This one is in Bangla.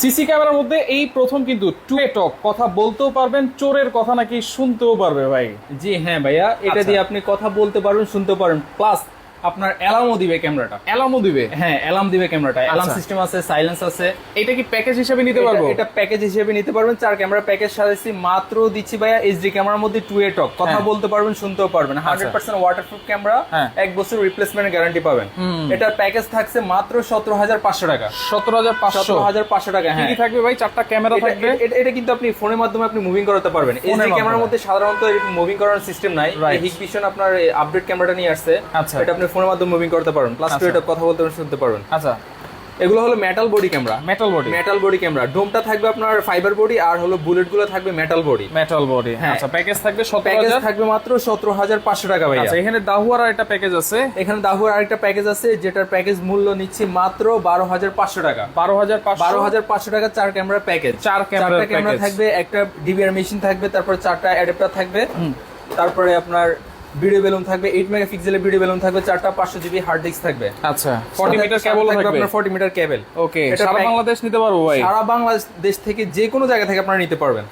সিসি ক্যামেরার মধ্যে এই প্রথম কিন্তু টু এ টক, কথা বলতেও পারবেন, চোরের কথা নাকি শুনতেও পারবে ভাই। জি হ্যাঁ ভাইয়া, এটা আচ্ছা। দিয়ে আপনি কথা বলতে পারবেন, শুনতে পারবেন, প্লাস আপনার অ্যালার্মও দিবে ক্যামেরাটা। অ্যালার্মও দিবে? হ্যাঁ, অ্যালার্ম দিবে ক্যামেরাটা, অ্যালার্ম আচ্ছা। সিস্টেম আছে, সাইলেন্স আছে। এটা কি প্যাকেজ হিসেবে নিতে পারবো? এটা প্যাকেজ হিসেবে নিতে পারবেন। 4 ক্যামেরা প্যাকেজ সাজাইছি, মাত্র দিচ্ছি ভাইয়া এইচডি ক্যামেরার মধ্যে 2A টক, কথা হ্যাঁ। বলতে পারবেন, শুনতেও পারবেন। 100% ওয়াটারপ্রুফ ক্যামেরা, হ্যাঁ। 1 বছর রিপ্লেসমেন্ট গ্যারান্টি পাবেন। এটার প্যাকেজ থাকছে মাত্র 17,500 টাকা। 17,500? 17,500 টাকা। কি হ্যাঁ, কি থাকবে ভাই? 4টা ক্যামেরা থাকবে? এটা কিন্তু আপনি ফোনের মাধ্যমে আপনি মুভিং করাতে পারবেন। এইচডি ক্যামেরার মধ্যে সাধারণত এরকম মুভিং করার সিস্টেম নাই। Right. হিগভিশন আপনার আপডেট ক্যামেরাটা নিয়ে আসছে। আচ্ছা। এটা আপনি ফোনের মাধ্যমে মুভিং করতে পারবেন, প্লাস আচ্ছা। এটা কথা বলতে পারবেন, শুনতে পারবেন। আচ্ছা, এগুলো হলো metal body camera. Metal body? Metal body camera. ডোমটা থাকবে আপনার ফাইবার বডি, আর হলো বুলেট গুলো থাকবে মেটাল বডি। Metal body. হ্যাঁ। আচ্ছা, প্যাকেজ থাকবে প্যাকেজ 17,000? থাকবে মাত্র 17,500 টাকা ভাইয়া। আচ্ছা, এখানে দাহুয়ার একটা প্যাকেজ আছে। এখানে দাহুর আরেকটা প্যাকেজ আছে, যেটার প্যাকেজ মূল্য নিচ্ছি মাত্র 12,500 টাকা। 12,500? 12,500 টাকা 4 ক্যামেরা প্যাকেজ। 4 ক্যামেরার ক্যামেরা প্যাকেজ থাকবে, একটা ডিভিআর মেশিন থাকবে, তারপর 4টা অ্যাডাপ্টার থাকবে, তারপরে আপনার ভিডিও বেলুন থাকবে, 8 মেগাপিক্সেলের ভিডিও বেলুন থাকবে, 4টা 500 জিবি হার্ড ডিস্ক থাকবে। আচ্ছা, 40 মিটার কেবল থাকবে? আপনার 40 মিটার কেবল। ওকে, সারা বাংলাদেশ নিতে পারবো ভাই? সারা বাংলাদেশ থেকে যে কোনো জায়গা থেকে আপনারা নিতে পারবেন।